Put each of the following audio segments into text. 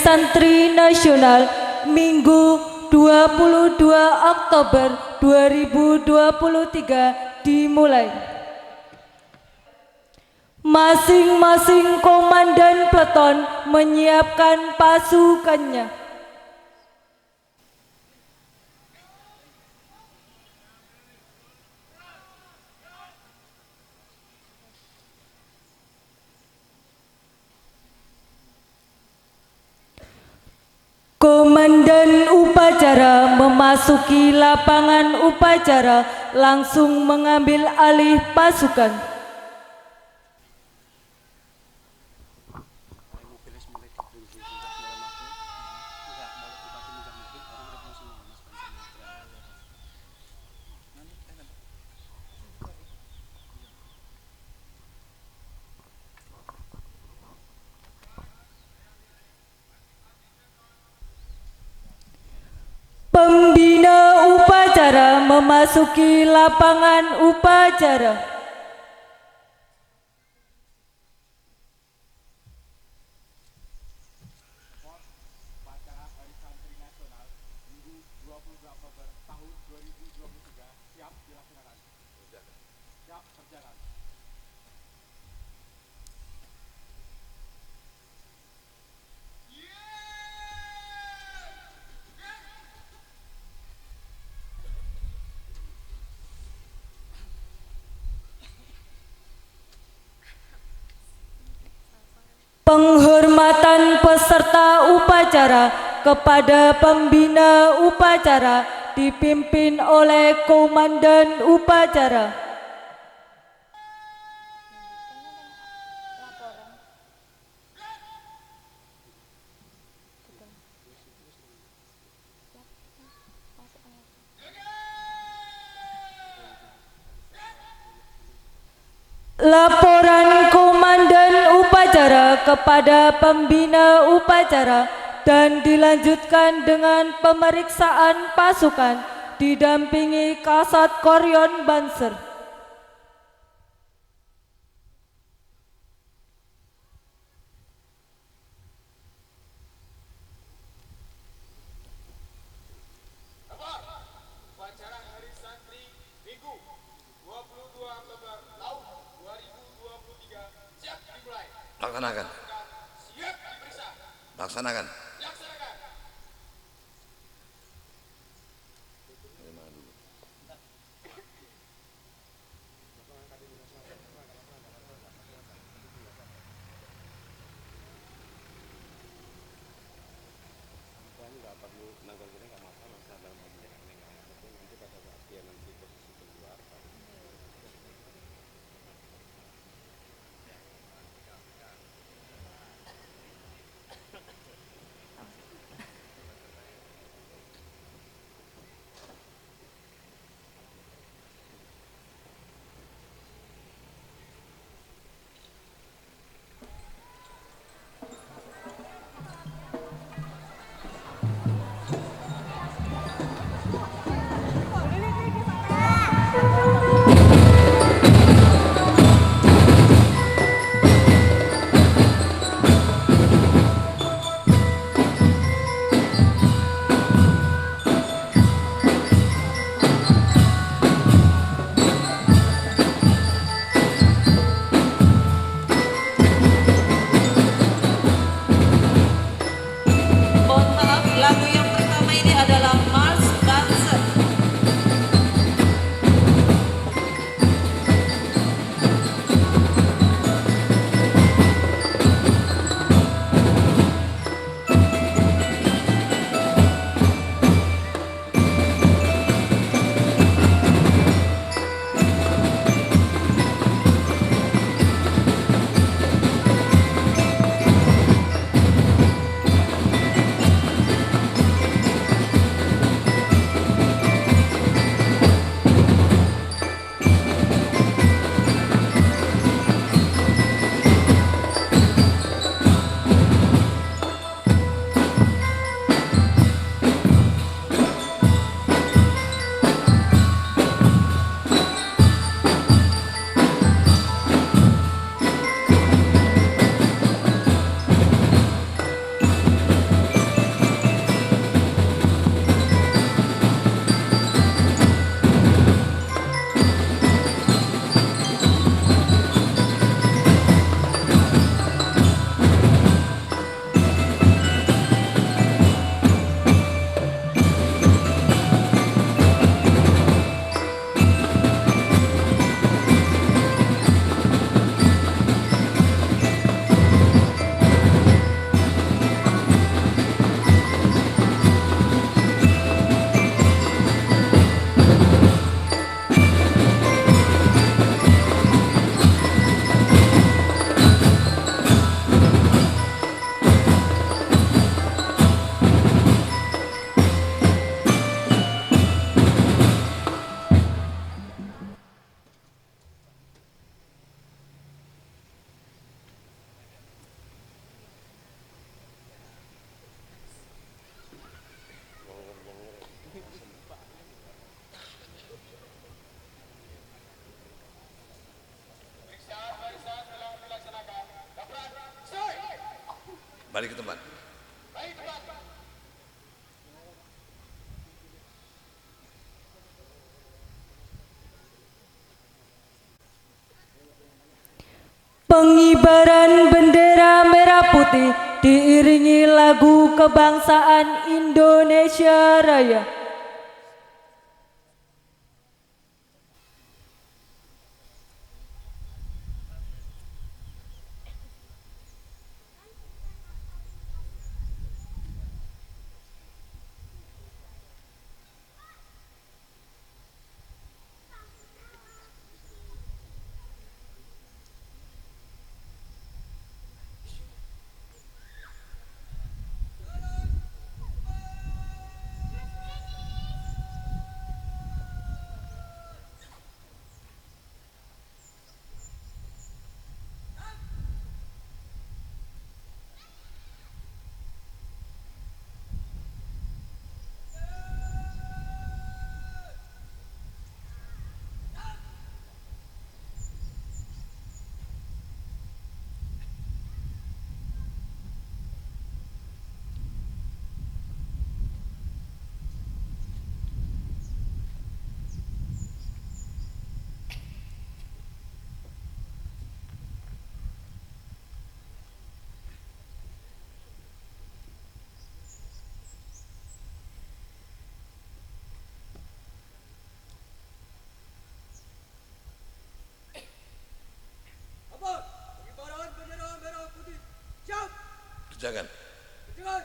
Santri Nasional Minggu 22 Oktober 2023 dimulai. Masing-masing komandan peleton menyiapkan pasukannya. Komandan upacara memasuki lapangan upacara langsung mengambil alih pasukan. Pembina upacara memasuki lapangan upacara. Upacara Hari Santri Nasional Minggu 22 Oktober tahun 2023 siap dilaksanakan. Siap berjalan. Penghormatan peserta upacara kepada pembina upacara dipimpin oleh komandan upacara. Laporan komandan upacara kepada pembina upacara dan dilanjutkan dengan pemeriksaan pasukan didampingi Kasat Koryon Banser. Upacara Hari Santri Minggu 22 Oktober tahun 2023 siap dimulai. Laksanakan. Siap diperiksa. Laksanakan. Laksanakan. Balik ke tempat. Baik teman. Pengibaran bendera merah putih diiringi lagu kebangsaan Indonesia Raya. Pengibaran bendera merah putih. Siap. Kerjakan. Kerjakan.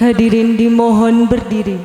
Hadirin dimohon berdiri.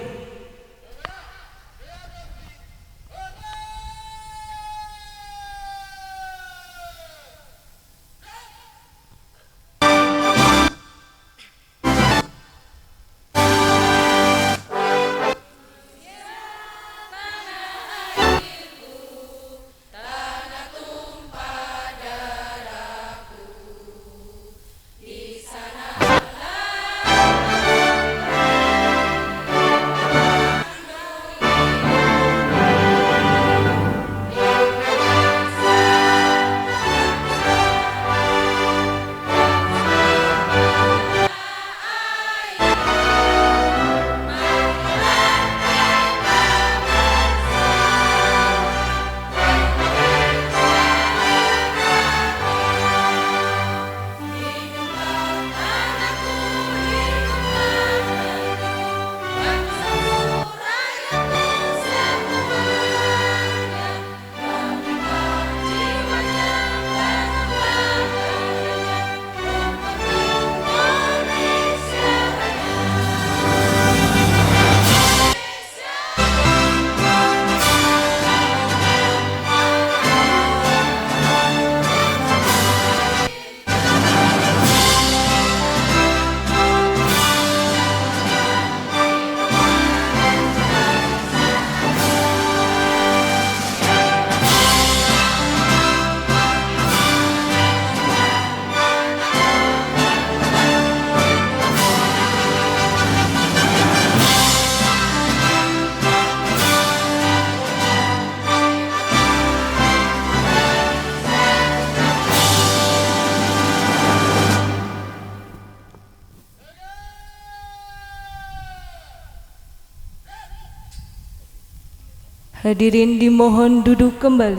Hadirin dimohon duduk kembali.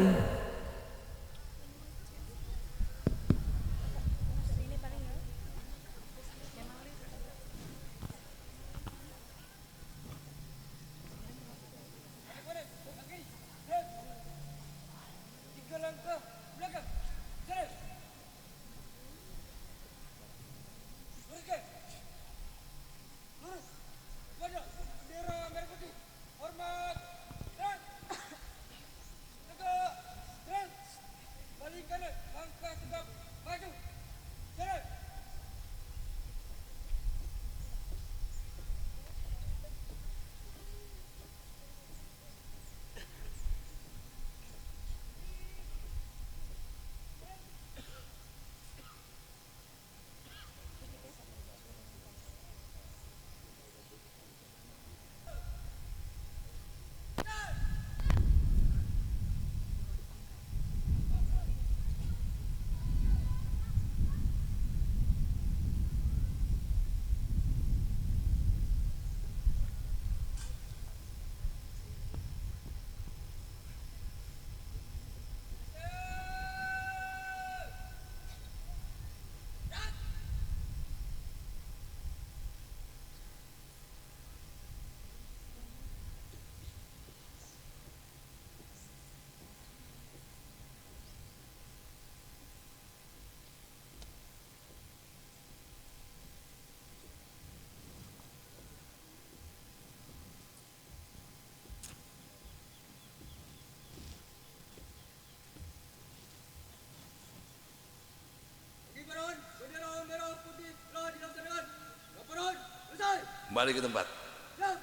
Tiga langkah belakang. Jalan. Luruskan. Lurus. Wajah. Bendera merah putih. Hormat. Gerak. Tegak. Gerak. Balik kanan. Langkah tegap. Maju. Jalan. Kibaran, bendera merah putih telah dilaksanakan. Laporan selesai. Kembali ke tempat. Siap.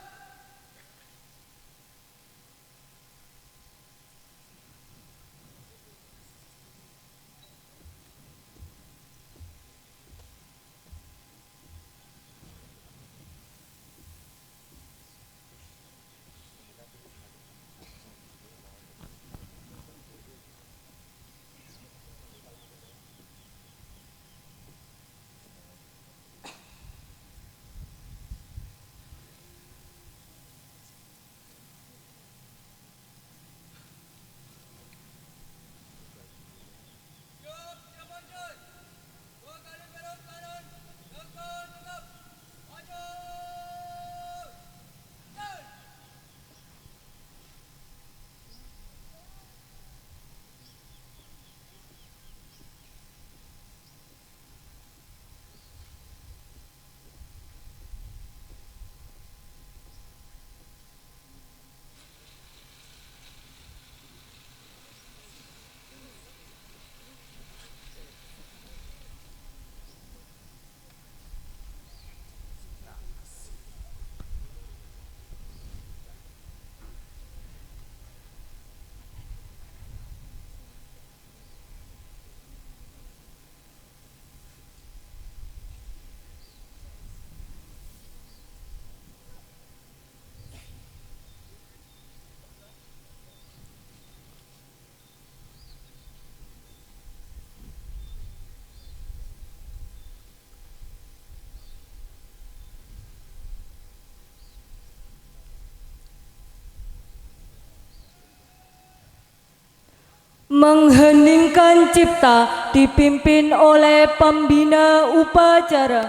mengheningkan cipta dipimpin oleh pembina upacara.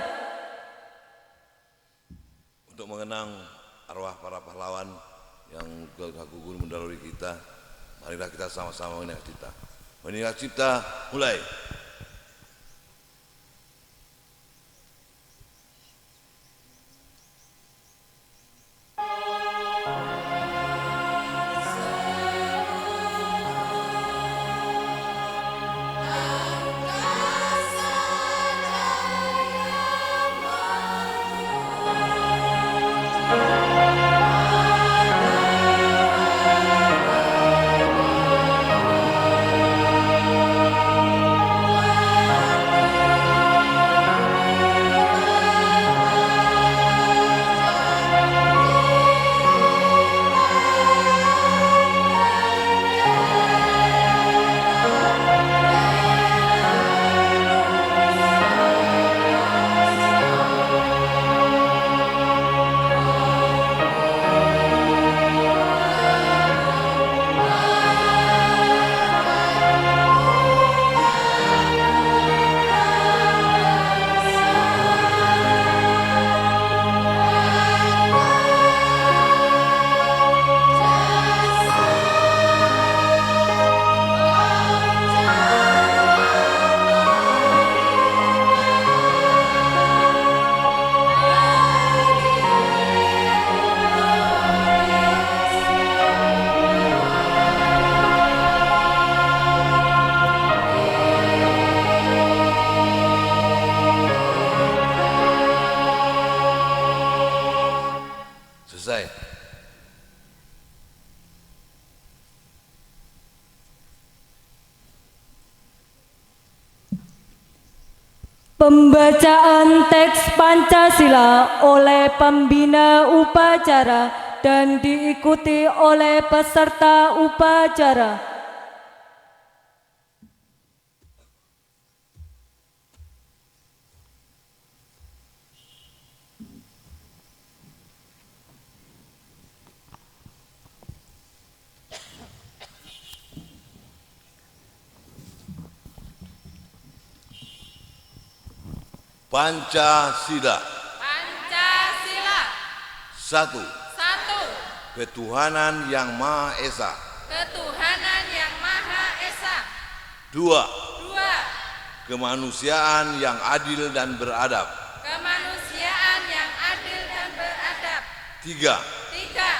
Untuk mengenang arwah para pahlawan yang gugur mendahului kita, marilah kita sama-sama mengingat cipta. Mengingat cipta, mulai. Selesai. Pembacaan teks Pancasila oleh pembina upacara dan diikuti oleh peserta upacara. Pancasila. Pancasila. 1. Satu. Ketuhanan Yang Maha Esa. Ketuhanan Yang Maha Esa. 2. Dua. Kemanusiaan yang adil dan beradab. Kemanusiaan yang adil dan beradab. 3. Tiga.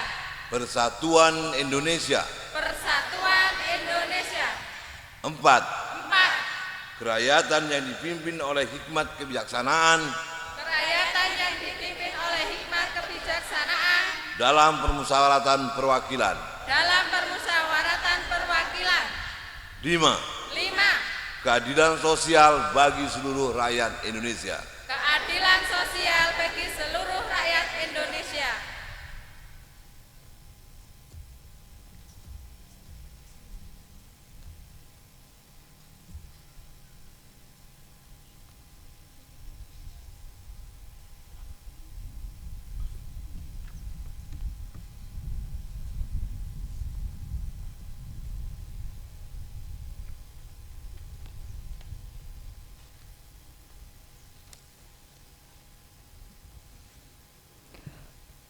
Persatuan Indonesia. Persatuan Indonesia. 4. Empat. Kerakyatan yang dipimpin oleh hikmat kebijaksanaan Kerakyatan yang dipimpin oleh hikmat kebijaksanaan dalam permusyawaratan perwakilan. dalam permusyawaratan perwakilan. 5. Lima. Keadilan sosial bagi seluruh rakyat Indonesia. Keadilan sosial bagi seluruh rakyat Indonesia.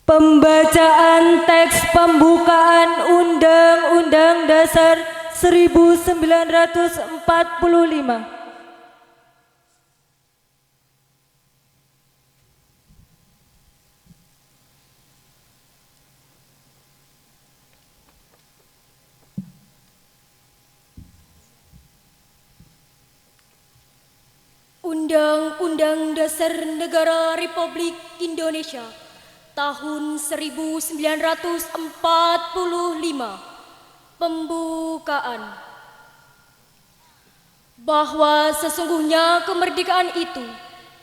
Pembacaan teks pembukaan Undang-Undang Dasar 1945. Undang-Undang Dasar Negara Republik Indonesia tahun 1945. Pembukaan. Bahwa sesungguhnya kemerdekaan itu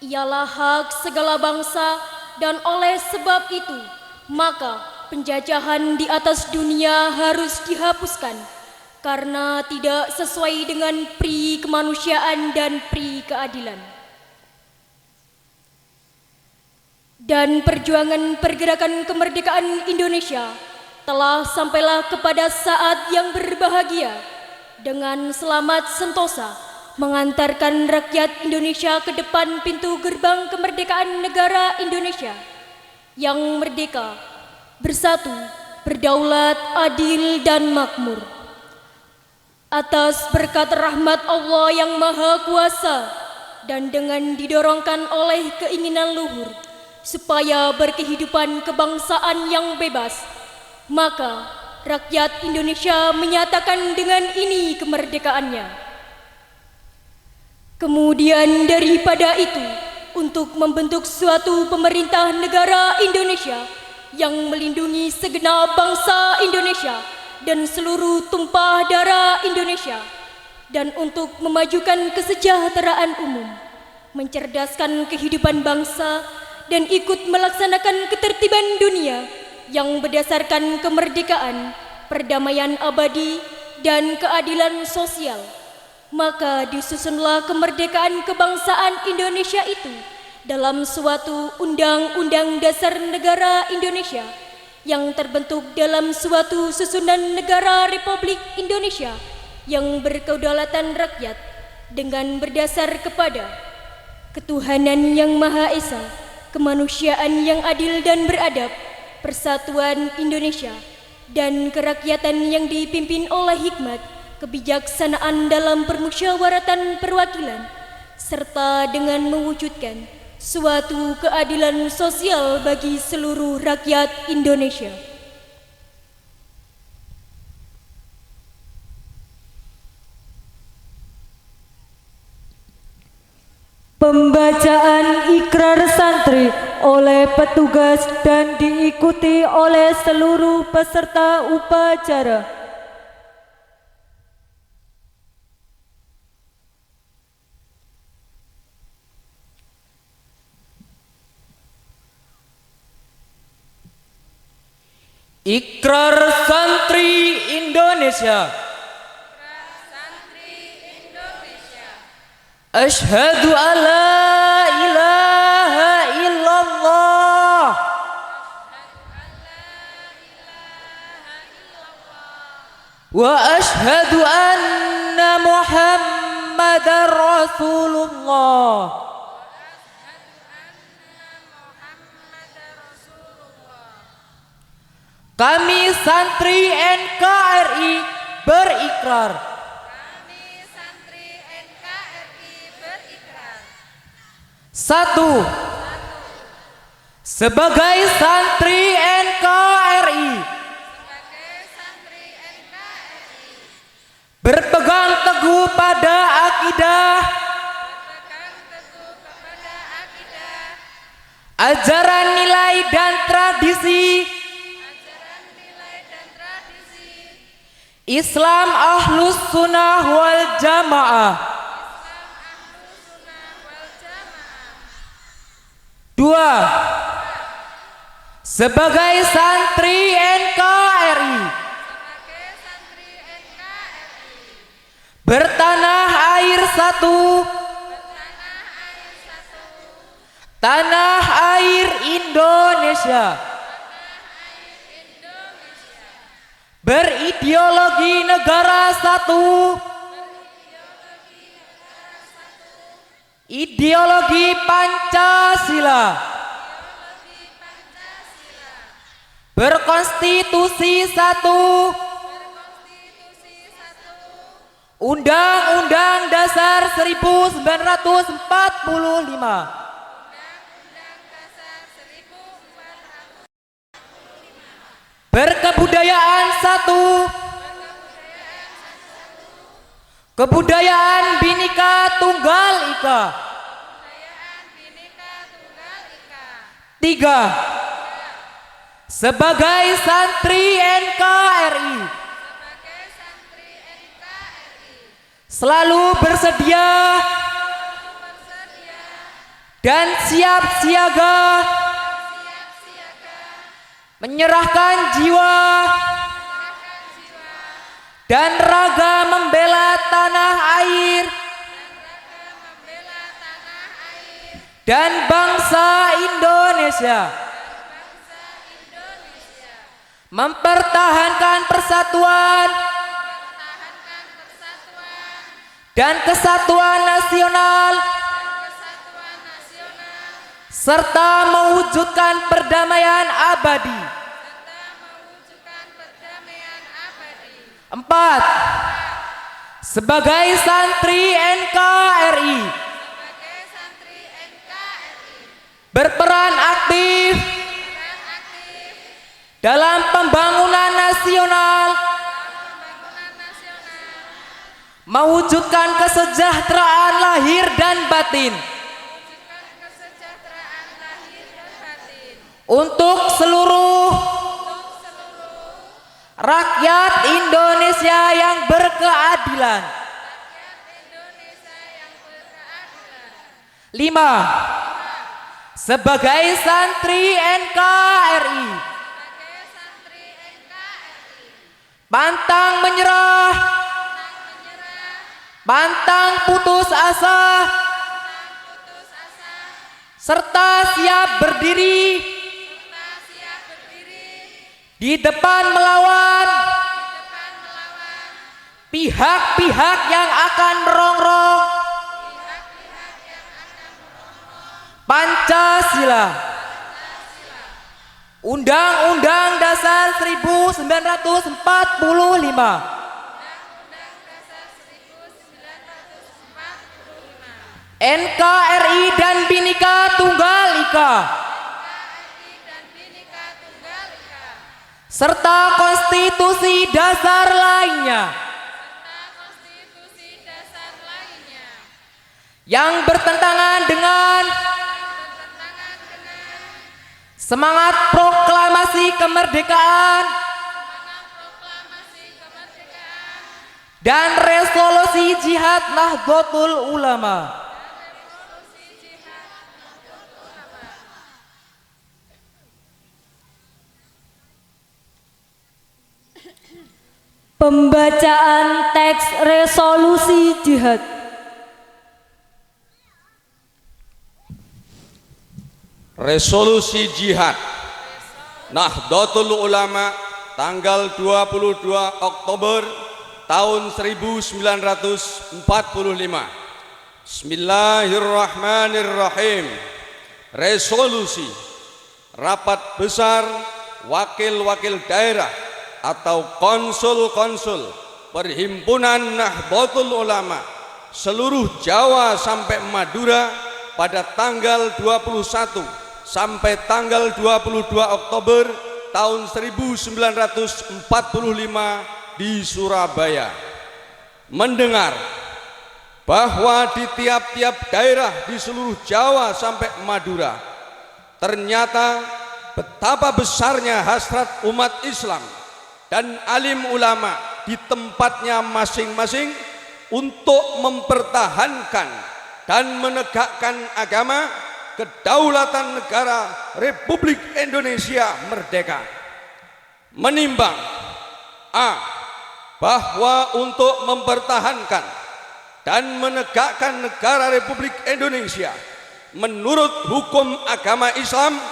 ialah hak segala bangsa, dan oleh sebab itu maka penjajahan di atas dunia harus dihapuskan karena tidak sesuai dengan pri kemanusiaan dan pri keadilan. Dan perjuangan pergerakan kemerdekaan Indonesia telah sampailah kepada saat yang berbahagia, dengan selamat sentosa mengantarkan rakyat Indonesia ke depan pintu gerbang kemerdekaan negara Indonesia yang merdeka, bersatu, berdaulat, adil, dan makmur. Atas berkat rahmat Allah yang Maha Kuasa dan dengan didorongkan oleh keinginan luhur supaya berkehidupan kebangsaan yang bebas, maka rakyat Indonesia menyatakan dengan ini kemerdekaannya. Kemudian daripada itu, untuk membentuk suatu pemerintah negara Indonesia yang melindungi segenap bangsa Indonesia dan seluruh tumpah darah Indonesia, dan untuk memajukan kesejahteraan umum, mencerdaskan kehidupan bangsa, dan ikut melaksanakan ketertiban dunia yang berdasarkan kemerdekaan, perdamaian abadi, dan keadilan sosial. Maka disusunlah kemerdekaan kebangsaan Indonesia itu dalam suatu Undang-Undang Dasar Negara Indonesia yang terbentuk dalam suatu susunan negara Republik Indonesia yang berkedaulatan rakyat dengan berdasar kepada ketuhanan yang Maha Esa, kemanusiaan yang adil dan beradab, persatuan Indonesia, dan kerakyatan yang dipimpin oleh hikmat, kebijaksanaan dalam permusyawaratan perwakilan, serta dengan mewujudkan suatu keadilan sosial bagi seluruh rakyat Indonesia. Pembacaan ikrar santri oleh petugas dan diikuti oleh seluruh peserta upacara. Ikrar Santri Indonesia. Asyhadu an la ilaha illallah wa asyhadu anna Muhammadar Rasulullah. Kami santri NKRI berikrar. Satu, sebagai santri NKRI, berpegang teguh pada akidah, ajaran nilai dan tradisi Islam Ahlus Sunnah wal Jamaah. Dua, sebagai santri NKRI, bertanah air satu, tanah air Indonesia, berideologi negara satu, ideologi Pancasila, berkonstitusi satu, Undang-Undang Dasar 1945, berkebudayaan satu, kebudayaan Bhinneka Tunggal Ika. Tiga, sebagai santri NKRI, selalu bersedia dan siap siaga menyerahkan jiwa dan raga membela tanah air dan bangsa Indonesia, mempertahankan persatuan dan kesatuan nasional serta mewujudkan perdamaian abadi. 4. Sebagai santri NKRI berperan aktif dalam pembangunan nasional, mewujudkan kesejahteraan lahir dan batin untuk seluruh rakyat Indonesia yang berkeadilan. 5. Sebagai santri NKRI pantang menyerah, pantang putus asa, serta siap berdiri di depan melawan pihak-pihak yang akan merongrong Pancasila, Undang-Undang Dasar 1945, NKRI dan Bhinneka Tunggal Ika, serta konstitusi dasar lainnya yang bertentangan dengan semangat proklamasi kemerdekaan dan resolusi Jihad Nahdlatul Ulama. Pembacaan teks resolusi jihad. Resolusi Jihad Nahdlatul Ulama tanggal 22 Oktober tahun 1945. Bismillahirrahmanirrahim. Resolusi Rapat Besar Wakil-Wakil Daerah atau konsul-konsul Perhimpunan Nahdlatul Ulama seluruh Jawa sampai Madura pada tanggal 21 sampai tanggal 22 Oktober tahun 1945 di Surabaya. Mendengar bahwa di tiap-tiap daerah di seluruh Jawa sampai Madura ternyata betapa besarnya hasrat umat Islam dan alim ulama di tempatnya masing-masing untuk mempertahankan dan menegakkan agama kedaulatan negara Republik Indonesia merdeka. Menimbang A. Bahwa untuk mempertahankan dan menegakkan negara Republik Indonesia menurut hukum agama Islam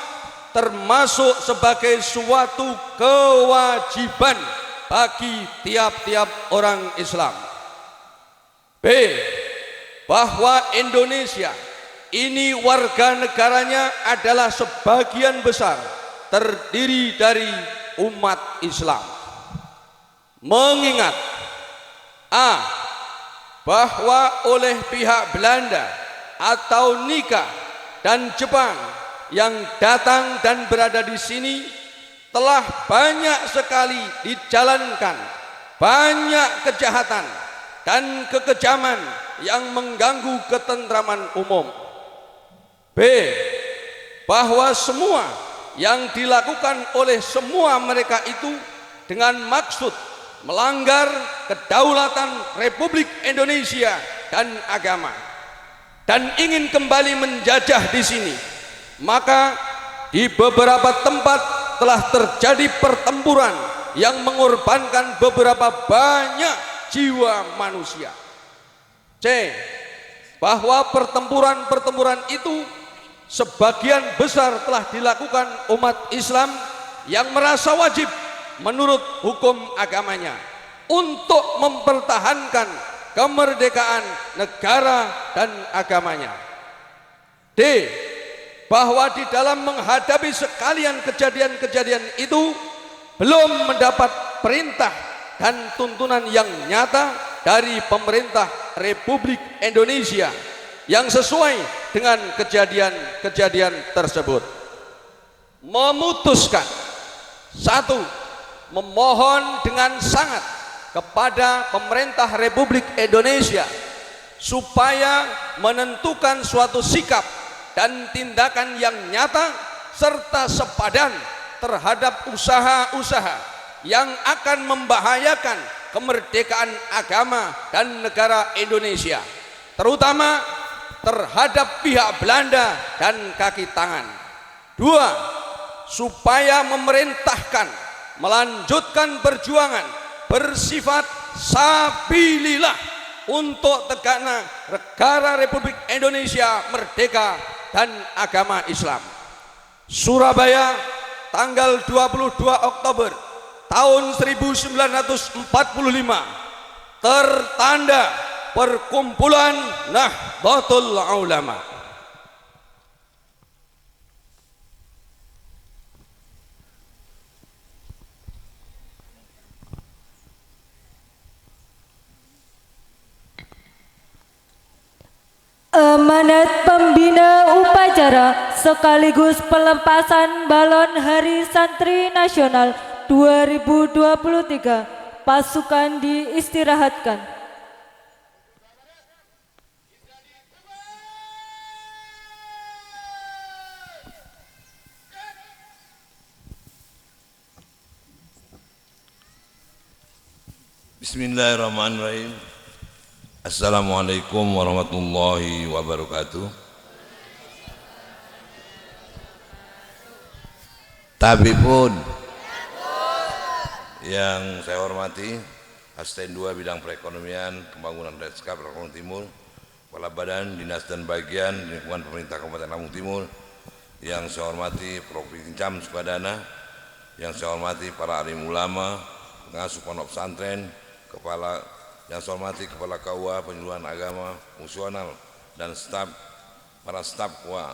termasuk sebagai suatu kewajiban bagi tiap-tiap orang Islam. B. Bahwa Indonesia ini warga negaranya adalah sebagian besar terdiri dari umat Islam. Mengingat A. Bahwa oleh pihak Belanda atau Nika dan Jepang yang datang dan berada di sini telah banyak sekali dijalankan banyak kejahatan dan kekejaman yang mengganggu ketentraman umum. B. Bahwa semua yang dilakukan oleh semua mereka itu dengan maksud melanggar kedaulatan Republik Indonesia dan agama dan ingin kembali menjajah di sini. Maka di beberapa tempat telah terjadi pertempuran yang mengorbankan beberapa banyak jiwa manusia. C. Bahwa pertempuran-pertempuran itu sebagian besar telah dilakukan umat Islam yang merasa wajib menurut hukum agamanya untuk mempertahankan kemerdekaan negara dan agamanya. D. Bahwa di dalam menghadapi sekalian kejadian-kejadian itu belum mendapat perintah dan tuntunan yang nyata dari pemerintah Republik Indonesia yang sesuai dengan kejadian-kejadian tersebut. Memutuskan, satu, memohon dengan sangat kepada pemerintah Republik Indonesia supaya menentukan suatu sikap dan tindakan yang nyata serta sepadan terhadap usaha-usaha yang akan membahayakan kemerdekaan agama dan negara Indonesia, terutama terhadap pihak Belanda dan kaki tangan. Dua, supaya memerintahkan melanjutkan perjuangan bersifat sabilillah untuk tegaknya negara Republik Indonesia merdeka dan agama Islam. Surabaya, tanggal 22 Oktober tahun 1945, tertanda Perkumpulan Nahdlatul Ulama. Amanat pembina upacara sekaligus pelepasan balon Hari Santri Nasional 2023. Pasukan diistirahatkan. Bismillahirrahmanirrahim. Assalamualaikum warahmatullahi wabarakatuh. Tabibun yang saya hormati, Asisten 2 Bidang Perekonomian Pembangunan Deskap Lampung Timur, Kepala Badan Dinas dan Bagian Lingkungan Pemerintah Kabupaten Lampung Timur, yang saya hormati Prof. Incam Sukadana, yang saya hormati para alim ulama, pengasuh pondok pesantren, yang saya hormati Kepala KUA Penyuluhan Agama Fungsional dan para staf KUA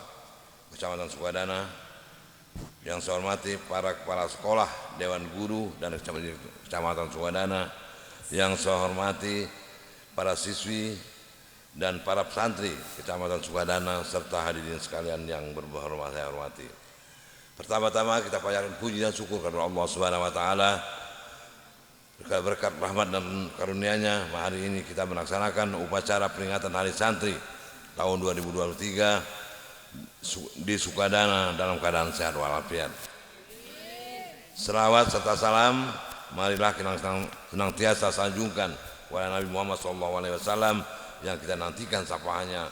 Kecamatan Sukadana, yang saya hormati para kepala sekolah, Dewan Guru dan Kecamatan Sukadana, yang saya hormati para siswi dan para pesantri Kecamatan Sukadana serta hadirin sekalian yang berhormat saya hormati. Pertama-tama kita panjatkan puji dan syukur kepada Allah Subhanahu wa taala. Berkat rahmat dan karunia-Nya, hari ini kita melaksanakan upacara peringatan Hari Santri tahun 2023 di Sukadana dalam keadaan sehat walafiat. Selawat serta salam marilah kita senantiasa sanjungkan kepada Nabi Muhammad SAW yang kita nantikan syafaatnya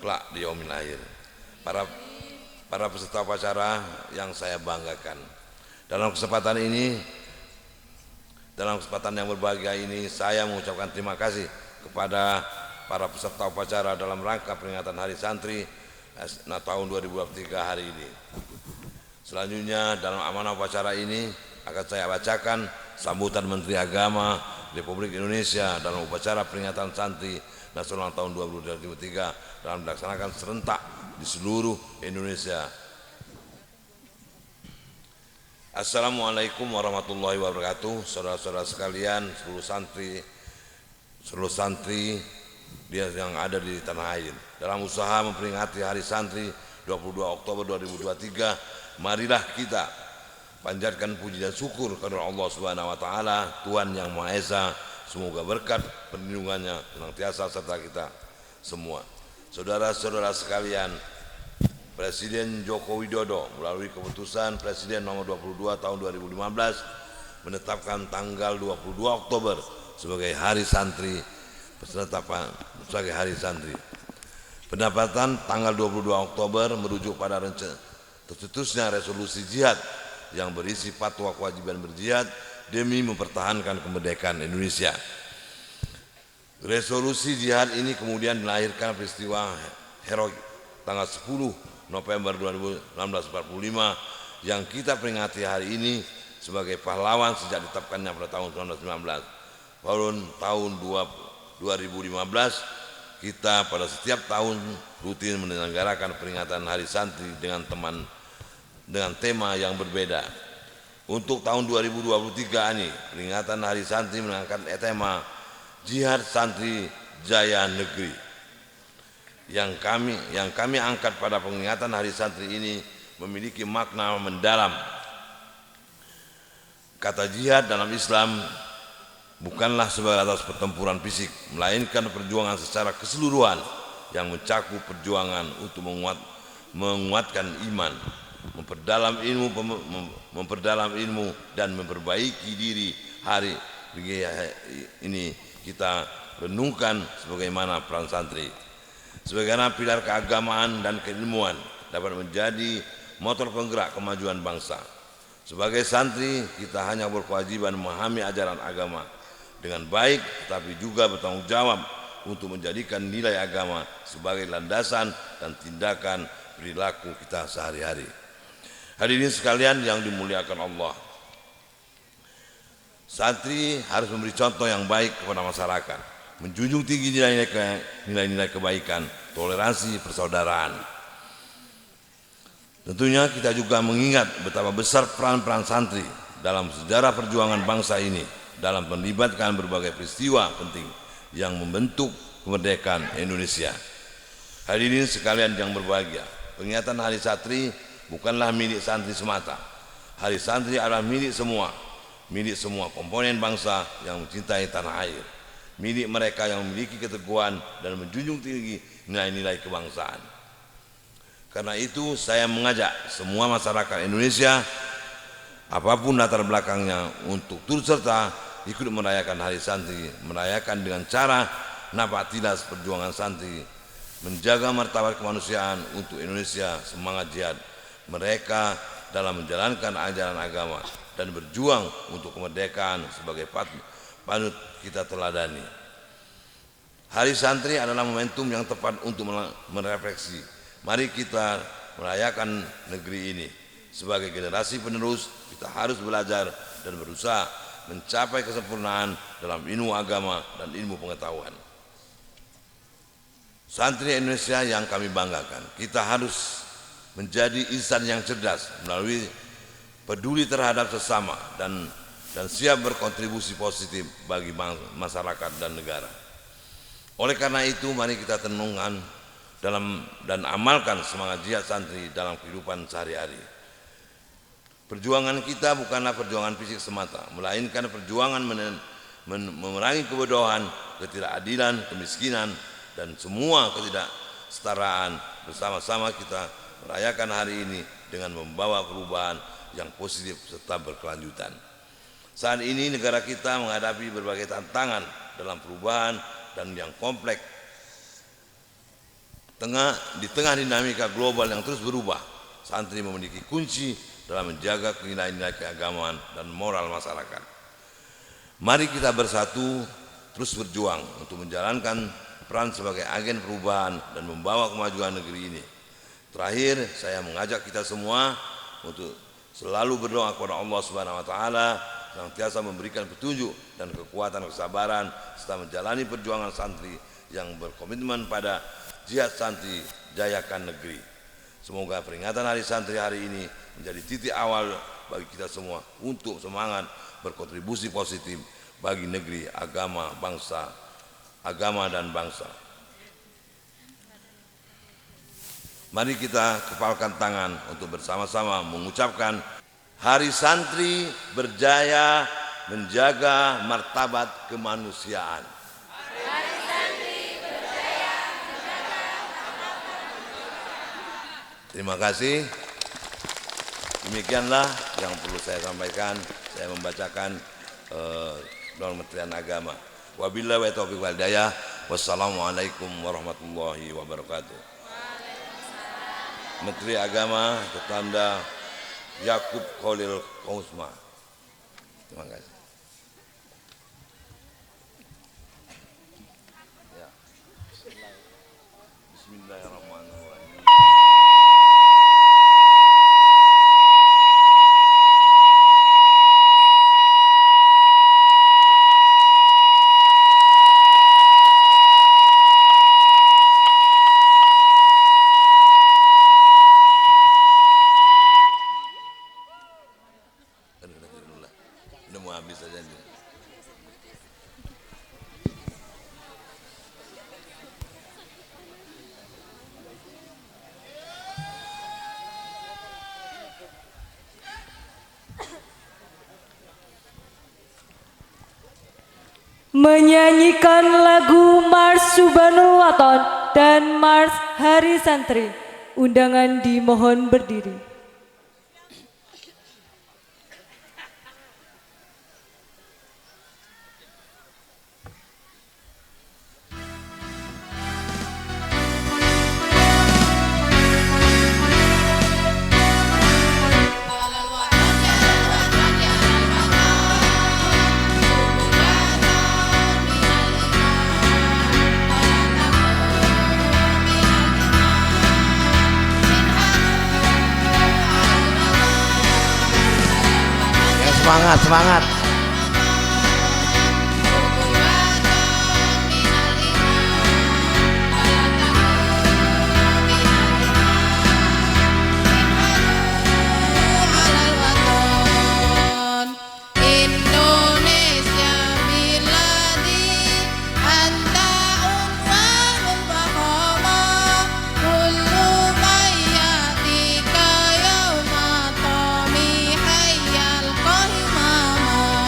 kelak di yaumil akhir. Para peserta upacara yang saya banggakan, dalam kesempatan yang berbahagia ini, saya mengucapkan terima kasih kepada para peserta upacara dalam rangka peringatan Hari Santri tahun 2023 hari ini. Selanjutnya dalam amanah upacara ini akan saya bacakan sambutan Menteri Agama Republik Indonesia dalam upacara peringatan Santri Nasional tahun 2023 dalam dilaksanakan serentak di seluruh Indonesia. Assalamualaikum warahmatullahi wabarakatuh. Saudara-saudara sekalian, seluruh santri yang ada di tanah air, dalam usaha memperingati Hari Santri 22 Oktober 2023, marilah kita panjatkan puji dan syukur kepada Allah Subhanahu wa taala, Tuhan yang Maha Esa. Semoga berkat perlindungannya senantiasa serta kita semua. Saudara-saudara sekalian, Presiden Joko Widodo melalui keputusan Presiden nomor 22 tahun 2015 menetapkan tanggal 22 Oktober sebagai Hari Santri, sebagai Hari Santri. Pendapatan tanggal 22 Oktober merujuk pada tercetusnya resolusi jihad yang berisi fatwa kewajiban berjihad demi mempertahankan kemerdekaan Indonesia. Resolusi jihad ini kemudian melahirkan peristiwa heroik tanggal 10 November 1945 yang kita peringati hari ini sebagai pahlawan sejak ditetapkannya pada tahun 1919. Tahun 2015 kita pada setiap tahun rutin menyelenggarakan peringatan Hari Santri dengan tema yang berbeda. Untuk tahun 2023 ini peringatan Hari Santri mengangkat tema Jihad Santri Jaya Negeri. Yang kami angkat pada peringatan Hari Santri ini memiliki makna mendalam. Kata jihad dalam Islam bukanlah sebatas pertempuran fisik, melainkan perjuangan secara keseluruhan yang mencakup perjuangan untuk menguatkan iman, memperdalam ilmu dan memperbaiki diri. Hari ini kita renungkan sebagaimana peran santri sebagaimana pilar keagamaan dan keilmuan dapat menjadi motor penggerak kemajuan bangsa. Sebagai santri, kita hanya berkewajiban memahami ajaran agama dengan baik, tetapi juga bertanggung jawab untuk menjadikan nilai agama sebagai landasan dan tindakan perilaku kita sehari-hari. Hadirin sekalian yang dimuliakan Allah, santri harus memberi contoh yang baik kepada masyarakat, menjunjung tinggi nilai-nilai kebaikan, toleransi, persaudaraan. Tentunya kita juga mengingat betapa besar peran santri dalam sejarah perjuangan bangsa ini, dalam melibatkan berbagai peristiwa penting yang membentuk kemerdekaan Indonesia. Hadirin sekalian yang berbahagia, peringatan Hari Santri bukanlah milik santri semata. Hari Santri adalah milik semua komponen bangsa yang mencintai tanah air, milik mereka yang memiliki keteguhan dan menjunjung tinggi nilai-nilai kebangsaan. Karena itu saya mengajak semua masyarakat Indonesia, apapun latar belakangnya, untuk turut serta ikut merayakan Hari Santri, merayakan dengan cara napaktilas perjuangan santri, menjaga martabat kemanusiaan untuk Indonesia, semangat jihad mereka dalam menjalankan ajaran agama dan berjuang untuk kemerdekaan sebagai panut kita teladani. Hari Santri adalah momentum yang tepat untuk merefleksi. Mari kita merayakan negeri ini. Sebagai generasi penerus, kita harus belajar dan berusaha mencapai kesempurnaan dalam ilmu agama dan ilmu pengetahuan. Santri Indonesia yang kami banggakan, kita harus menjadi insan yang cerdas melalui peduli terhadap sesama dan siap berkontribusi positif bagi masyarakat dan negara. Oleh karena itu, mari kita tenungkan dan amalkan semangat jihad santri dalam kehidupan sehari-hari. Perjuangan kita bukanlah perjuangan fisik semata, melainkan perjuangan memerangi kebodohan, ketidakadilan, kemiskinan, dan semua ketidaksetaraan. Bersama-sama kita merayakan hari ini dengan membawa perubahan yang positif serta berkelanjutan. Saat ini negara kita menghadapi berbagai tantangan dalam perubahan dan yang kompleks. Di tengah dinamika global yang terus berubah, santri memiliki kunci dalam menjaga nilai-nilai keagamaan dan moral masyarakat. Mari kita bersatu terus berjuang untuk menjalankan peran sebagai agen perubahan dan membawa kemajuan negeri ini. Terakhir, saya mengajak kita semua untuk selalu berdoa kepada Allah Subhanahu wa taala yang senantiasa memberikan petunjuk dan kekuatan kesabaran serta menjalani perjuangan santri yang berkomitmen pada jihad santri jayakan negeri. Semoga peringatan Hari Santri hari ini menjadi titik awal bagi kita semua untuk semangat berkontribusi positif bagi negeri, agama dan bangsa. Mari kita kepalkan tangan untuk bersama-sama mengucapkan Hari Santri berjaya menjaga martabat kemanusiaan. Hari Santri berjaya menjaga martabat kemanusiaan. Terima kasih. Demikianlah yang perlu saya sampaikan. Saya membacakan Kementerian Agama. Wabillahi taufiq wal hidayah. Wassalamualaikum warahmatullahi wabarakatuh. Menteri Agama Tetanda Yakub Khalil Kousma. Terima kasih. Ya. Bismillahirrahmanirrahim. menyanyikan lagu Mars Subhanul Waton dan Mars Hari Santri. Undangan dimohon berdiri. Semangat, semangat. Indonesia biladi anta unwanul fahama kullu mayatika yauma tami hayyal qahimama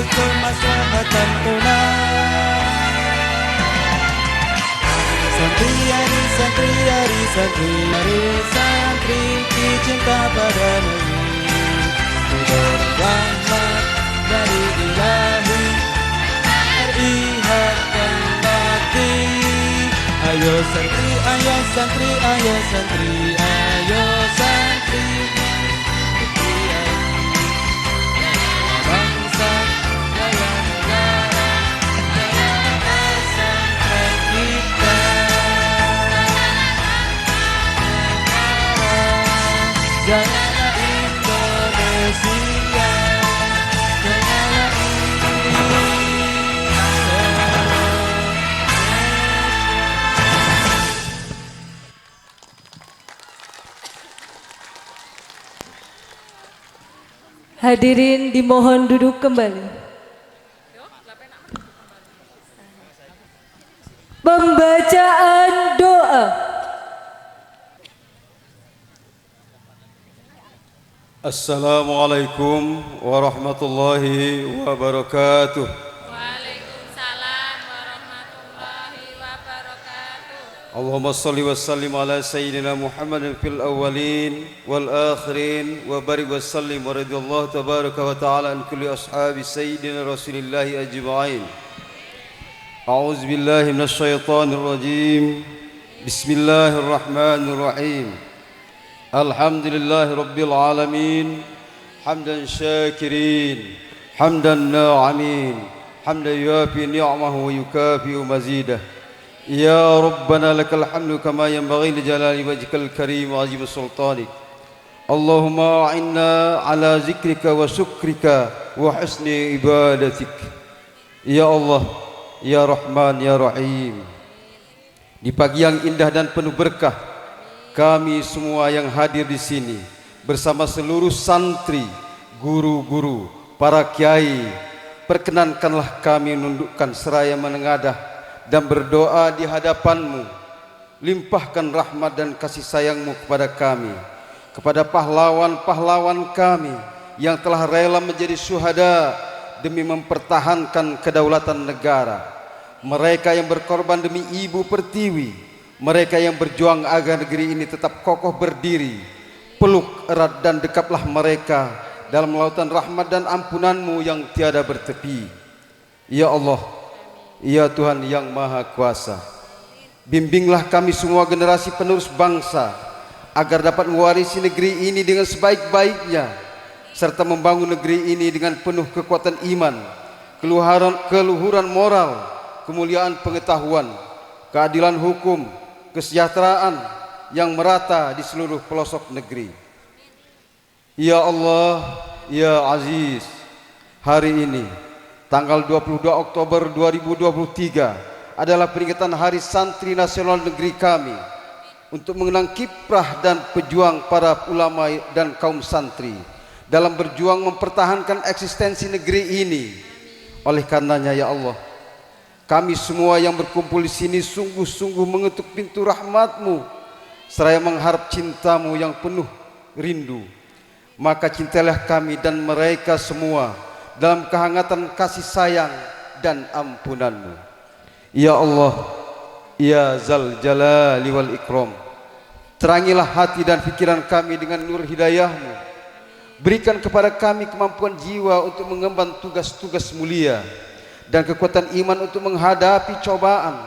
untuk kemaslahatan umat. Santriari, santriari, santriari, santri cinta pada negeri, mendorong rahmat dari Ilahi, RI harkan bakti. Ayo santri, ayo santri, ayo santri, ayo santri, bangsa, jaya negara, jaya pesantren kita. Janganlah Indonesia, janganlah Hadirin dimohon duduk kembali. Pembacaan doa. Assalamualaikum warahmatullahi wabarakatuh. Waalaikumsalam warahmatullahi wabarakatuh. Allahumma salli wa sallim ala sayyidina Muhammadin fil awwalin wal akhirin wa barik wa sallim wa radiyallahu tabaraka wa ta'ala an kulli ashabi sayyidina rasulillahi ajma'in. A'udzu billahi minasy syaithanir rajim. Bismillahirrahmanirrahim. Alhamdulillahi rabbil alamin. Hamdan syakirin, hamdan na'imin, hamdan yuafi ni'amahu wa yukafi'u mazidah. Ya Rabbana lakal hamdu kama yanbaghi li jalali wajhikal karim wa azim sultanik. Allahumma a'inna ala zikrika wa syukrika wa husni ibadatik. Ya Allah, Ya Rahman, Ya Rahim. Di pagi yang indah dan penuh berkah, kami semua yang hadir di sini bersama seluruh santri, guru-guru, para kiai, perkenankanlah kami menundukkan seraya menengadah dan berdoa di hadapan-Mu. Limpahkan rahmat dan kasih sayang-Mu kepada kami, kepada pahlawan-pahlawan kami yang telah rela menjadi syuhada demi mempertahankan kedaulatan negara. Mereka yang berkorban demi Ibu Pertiwi, mereka yang berjuang agar negeri ini tetap kokoh berdiri. Peluk erat dan dekaplah mereka dalam lautan rahmat dan ampunan-Mu yang tiada bertepi. Ya Allah, Ya Tuhan yang Maha Kuasa, bimbinglah kami semua generasi penerus bangsa agar dapat mewarisi negeri ini dengan sebaik-baiknya, serta membangun negeri ini dengan penuh kekuatan iman, keluhuran moral, kemuliaan pengetahuan, keadilan hukum, kesejahteraan yang merata di seluruh pelosok negeri. Ya Allah, Ya Aziz, hari ini tanggal 22 Oktober 2023 adalah peringatan Hari Santri Nasional Negeri kami untuk mengenang kiprah dan pejuang para ulama dan kaum santri dalam berjuang mempertahankan eksistensi negeri ini. Oleh karenanya ya Allah, kami semua yang berkumpul di sini sungguh-sungguh mengetuk pintu rahmat-Mu seraya mengharap cinta-Mu yang penuh rindu. Maka cintailah kami dan mereka semua dalam kehangatan kasih sayang dan ampunan-Mu. Ya Allah, Ya Zal Jalali wal Ikram, terangilah hati dan pikiran kami dengan nur hidayah-Mu. Berikan kepada kami kemampuan jiwa untuk mengemban tugas-tugas mulia dan kekuatan iman untuk menghadapi cobaan.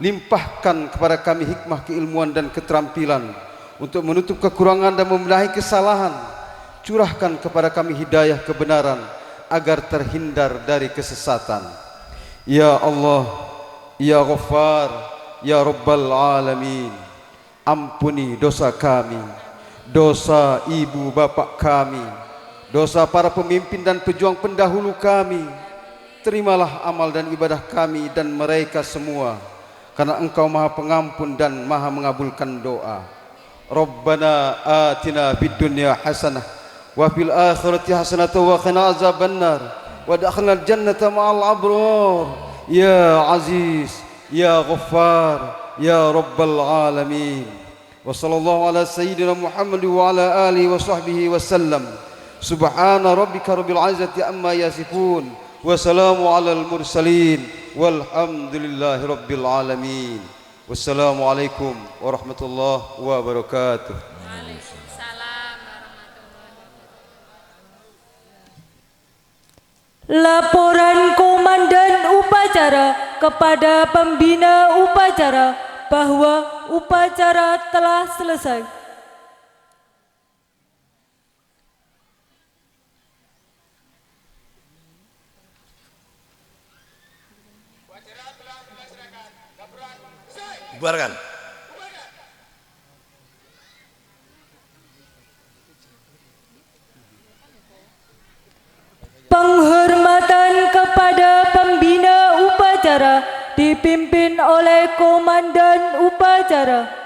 Limpahkan kepada kami hikmah keilmuan dan keterampilan untuk menutup kekurangan dan membenahi kesalahan. Curahkan kepada kami hidayah kebenaran agar terhindar dari kesesatan. Ya Allah, Ya Ghaffar, Ya Rabbal Alamin, ampuni dosa kami, dosa ibu bapak kami, dosa para pemimpin dan pejuang pendahulu kami. Terimalah amal dan ibadah kami dan mereka semua, karena Engkau Maha Pengampun dan Maha mengabulkan doa. Rabbana atina fid dunya hasanah wa fil akhirati hasanah wa qina azabannar wa adkhilnal jannata ma'al abrar. Ya Aziz, Ya Ghaffar, Ya Rabbal Alamin. Wa sallallahu ala sayyidina Muhammad wa ala alihi wa sahbihi wa sallam. Subhana rabbika rabbil izzati amma yasifun wassalamu alal mursalin walhamdulillahi rabbil alamin. Wassalamualaikum warahmatullahi wabarakatuh. Waalaikumsalam warahmatullahi Laporan Komandan Upacara kepada Pembina Upacara bahwa upacara telah selesai. Bubarkan. Penghormatan kepada Pembina Upacara dipimpin oleh Komandan Upacara.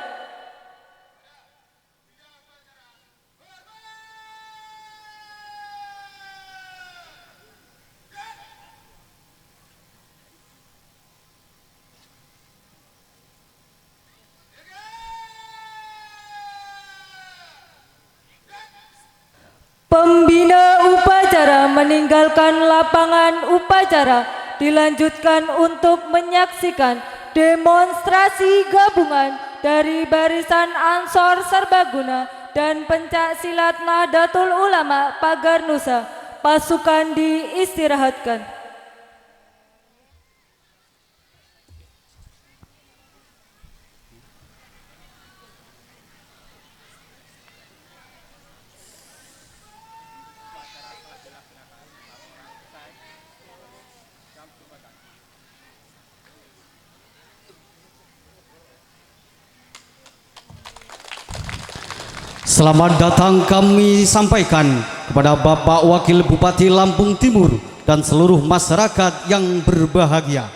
Pembina upacara meninggalkan lapangan upacara, dilanjutkan untuk menyaksikan demonstrasi gabungan dari Barisan Ansor Serbaguna dan Pencak Silat Nahdlatul Ulama Pagar Nusa. Pasukan diistirahatkan. Selamat datang kami sampaikan kepada Bapak Wakil Bupati Lampung Timur dan seluruh masyarakat yang berbahagia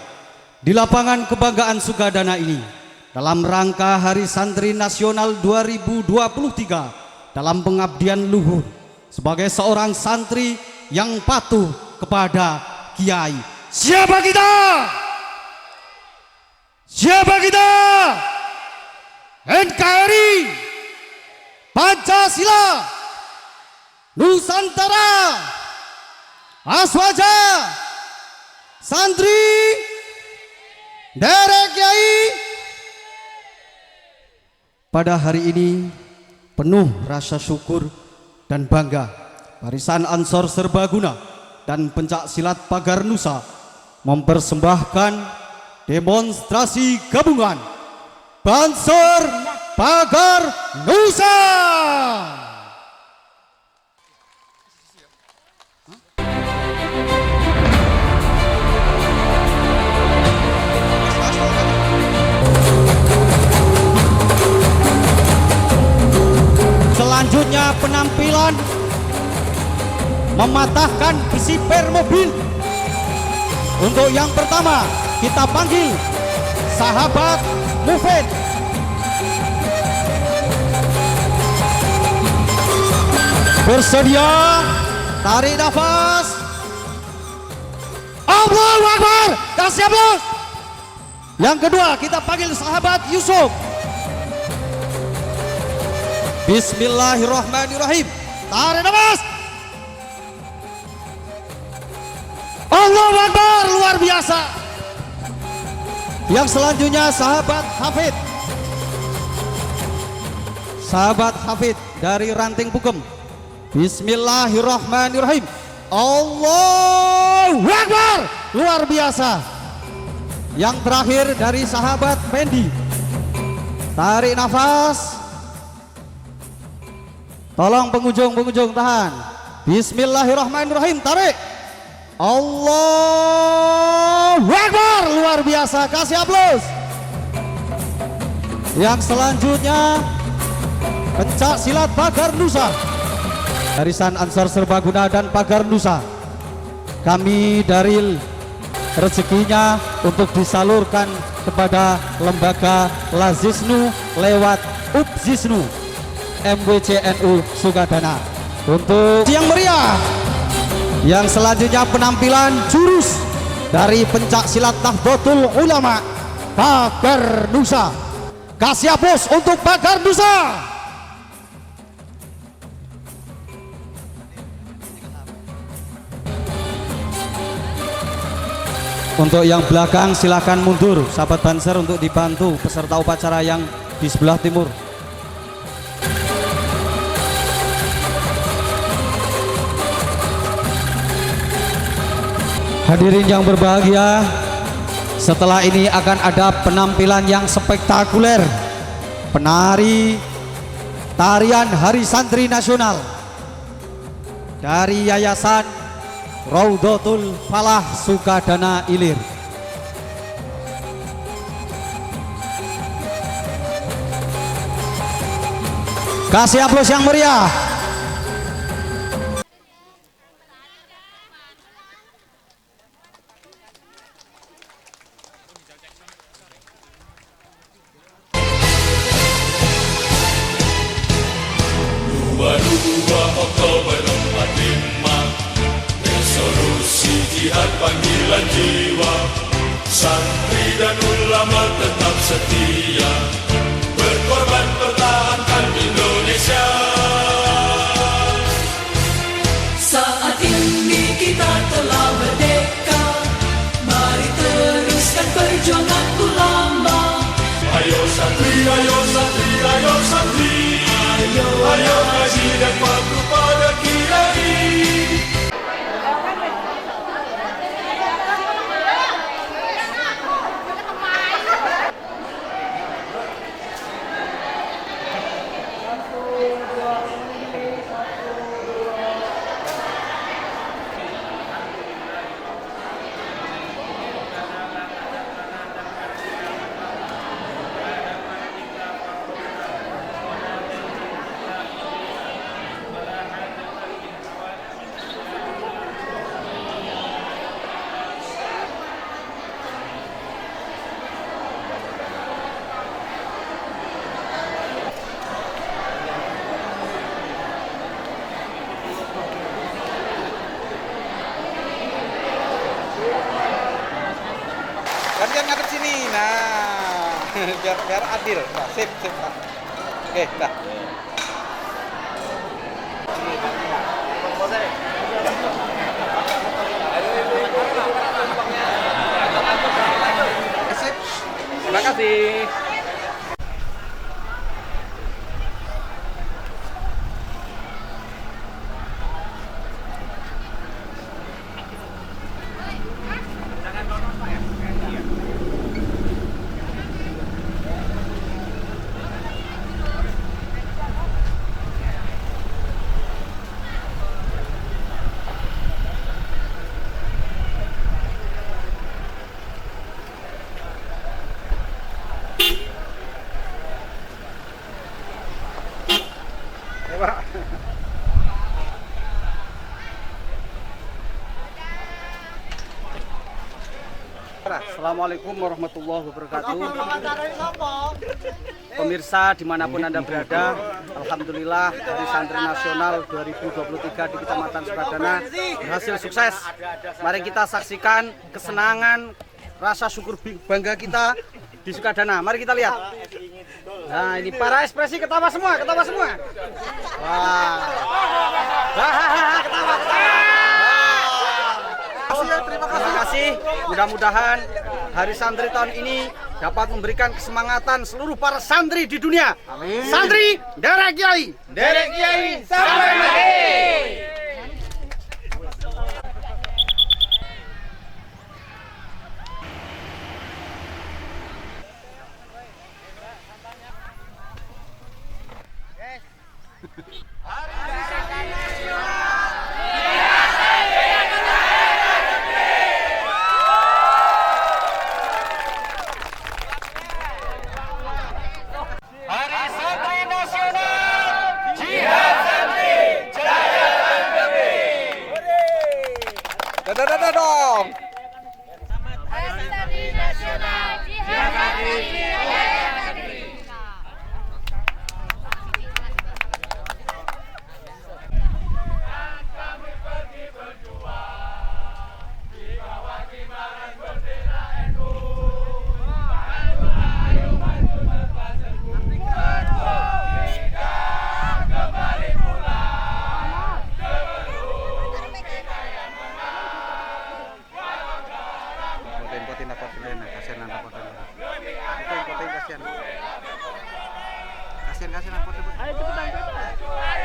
di lapangan kebanggaan Sugadana ini dalam rangka Hari Santri Nasional 2023 dalam pengabdian luhur sebagai seorang santri yang patuh kepada Kiai. Siapa kita? Siapa kita? NKRI, Pancasila, Nusantara, Aswaja, santri, derek Kiai. Pada hari ini penuh rasa syukur dan bangga, Barisan Ansor Serbaguna dan Pencak Silat Pagar Nusa mempersembahkan demonstrasi gabungan Ansor Pagar Nusa. Selanjutnya penampilan mematahkan besi per mobil. Untuk yang pertama kita panggil sahabat Mufid. Bersedia, tarik nafas. Allahu Akbar, kasih aplaus. Yang kedua kita panggil sahabat Yusuf. Bismillahirrahmanirrahim, tarik nafas. Allahu Akbar, luar biasa. Yang selanjutnya sahabat Hafid. Sahabat Hafid dari Ranting Pukem. Bismillahirrahmanirrahim. Allahu Akbar, luar biasa. Yang terakhir dari sahabat Fendi. Tarik nafas. Tolong pengunjung tahan. Bismillahirrahmanirrahim, tarik. Allahu Akbar, luar biasa, kasih aplaus. Yang selanjutnya Pencak Silat Pagar Nusa, Barisan Ansor Serbaguna dan Pagar Nusa. Kami dari rezekinya untuk disalurkan kepada lembaga Lazisnu lewat Upzisnu MWCNU Sugadana untuk yang meriah. Yang selanjutnya penampilan jurus dari Pencak Silat Nahdlatul Ulama Pagar Nusa. Kasih aplaus untuk Pagar Nusa. Untuk yang belakang silakan mundur, sahabat Banser, untuk dibantu peserta upacara yang di sebelah timur. Hadirin yang berbahagia, setelah ini akan ada penampilan yang spektakuler. Penari tarian Hari Santri Nasional dari Yayasan Raudhatul Falah Sukadana Ilir. Kasih aplaus yang meriah. Oktober 45, resolusi jihad panggilan jiwa, santri dan ulama tetap setia, berkorban pertahankan Indonesia. Saat ini kita telah merdeka, mari teruskan perjuangan ulama. Ayo santri, ayo santri, ayo santri, ayo ngaji dan patuh pada kiai. Gantian ngadep sini, nah biar adil. Nah, sip. Nah. Oke, dah. Sip. Terima kasih. Assalamualaikum warahmatullahi wabarakatuh. Pemirsa dimanapun Anda berada, Alhamdulillah Hari Santri Nasional 2023 di Kecamatan Sukadana berhasil sukses. Mari kita saksikan kesenangan, rasa syukur bangga kita di Sukadana. Mari kita lihat. Nah, ini para ekspresi ketawa semua. Wah. Ketawa. Terima kasih. Mudah-mudahan Hari Santri tahun ini dapat memberikan kesemangatan seluruh para santri di dunia. Amin. Santri, derek kiai. Derek kiai sampai mati. Dadah dong. Hari Santri Nasional, jihad santri, jaya santri. kasih foto. Ayo cepetan.